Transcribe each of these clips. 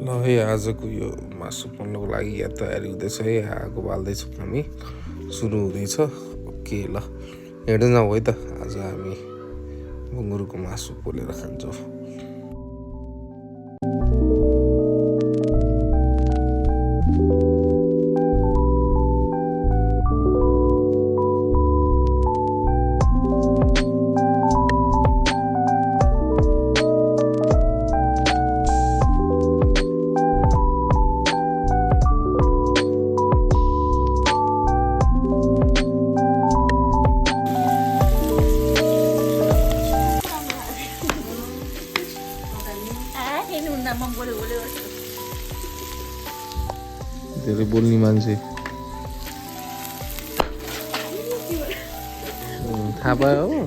ल है आजको यो मासु पोल्नको लागि यहाँ तयारी हुँदैछ है। आगो बाल्दैछौँ हामी, सुरु हुँदैछ। ओके ल हेर्दै जाउँ है त। आज हामी बुङ्गुरको मासु पोलेर खान्छौँ। धेरै बोल्ने मान्छे थाहा पायो हो।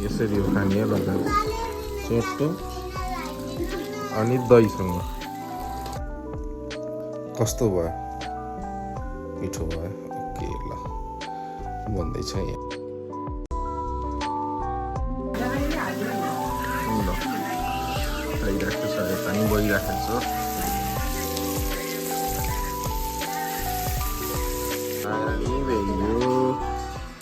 यसरी हो खाने लगाएर चोटो अनि दहीसँग। कस्तो भयो? मिठो भयो। ओके ल भन्दैछ यहाँ। खाइरहेको छ, पानी बगिरहेको छ।